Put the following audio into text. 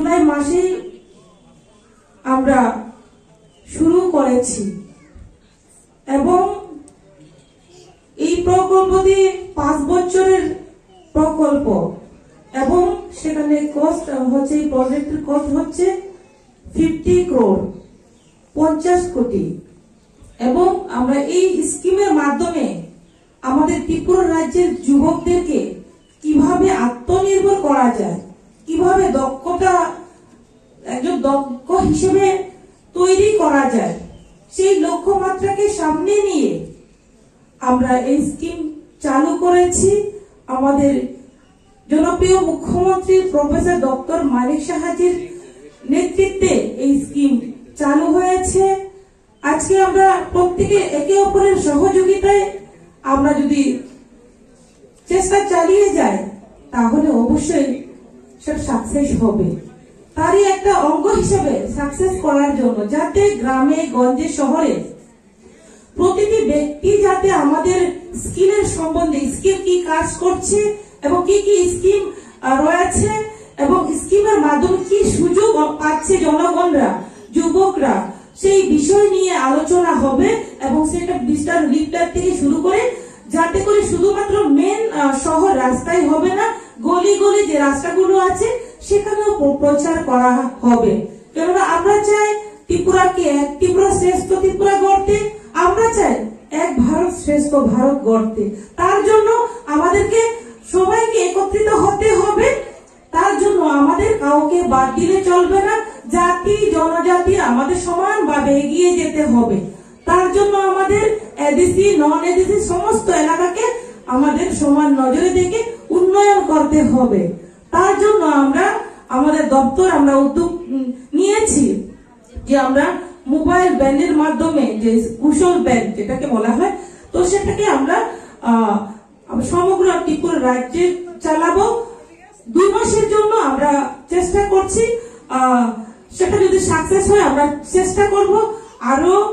জুলাই মাসে আমরা শুরু করেছি এবং এই প্রকল্পটি 5 বছরের প্রকল্প এবং সেখানে কস্ট হচ্ছে, এই প্রজেক্টের কস্ট হচ্ছে 50 crore 50 কোটি। এবং আমরা এই স্কিমের মাধ্যমে আমাদের ত্রিপুরা রাজ্যের যুবকদেরকে কিভাবে আত্মনির্ভর করা যায়, কিভাবে একজন দক্ষ হিসেবে তৈরি করা যায়, সেই লক্ষ্যমাত্রাকে সামনে নিয়ে আমরা এই স্কিম চালু করেছি। আমাদের জনপ্রিয় মুখ্যমন্ত্রী প্রফেসর ডক্টর মানিক সাহাজির নেতৃত্বে এই স্কিম চালু হয়েছে। আজকে আমরা প্রত্যেকে একে অপরের সহযোগিতায় আমরা যদি চেষ্টা চালিয়ে যাই তাহলে অবশ্যই সেটা সাকসেস হবে। তারই একটা অঙ্গ হিসেবে সাকসেস করার জন্য যাতে গ্রামে গঞ্জে শহরে প্রতিটি ব্যক্তি যাতে আমাদের স্কিলের সম্বন্ধে, স্কিল কি কাজ করছে এবং কি কি স্কিম রয়েছে এবং স্কিমের মাধ্যমে কি সুযোগ পাচ্ছে জনগণরা, যুবকরা, সেই বিষয় নিয়ে আলোচনা হবে এবং সেটা ডিজিটাল লিফলেট থেকে শুরু করে যাতে করে শুধুমাত্র মেন শহর রাস্তায় হবে না, গলি গলি যে রাস্তাগুলো আছে সেখানেও প্রচার করা হবে। কেননা আমরা চাই ত্রিপুরাকে এক ত্রিপুরা শ্রেষ্ঠ ত্রিপুরা গড়তে, আমরা চাই এক ভারত শ্রেষ্ঠ ভারত গড়তে। তার জন্য আমাদেরকে সবাইকে একত্রিত হতে হবে। তার জন্য আমাদের কাউকে বাদ দিলে চলবে না, জাতি জনজাতি আমাদের সমানভাবে এগিয়ে যেতে হবে। তার জন্য আমাদের এডিসি নন এডিসি সমস্ত এলাকাকে আমাদের সমান নজরে দেখে উন্নয়ন করতে হবে। তার জন্য আমরা আমাদের দপ্তর আমরা উদ্যোগ নিয়েছি যে আমরা মোবাইল ব্যান্ডের মাধ্যমে যে কুশল ব্যান্ড যেটাকে বলা হয়, তো সেটাকে আমরা সমগ্র ত্রিপুরা রাজ্যে চালাবো। 2 মাসের জন্য আমরা চেষ্টা করছি, সেটা যদি সাকসেস হয় আমরা চেষ্টা করব আরো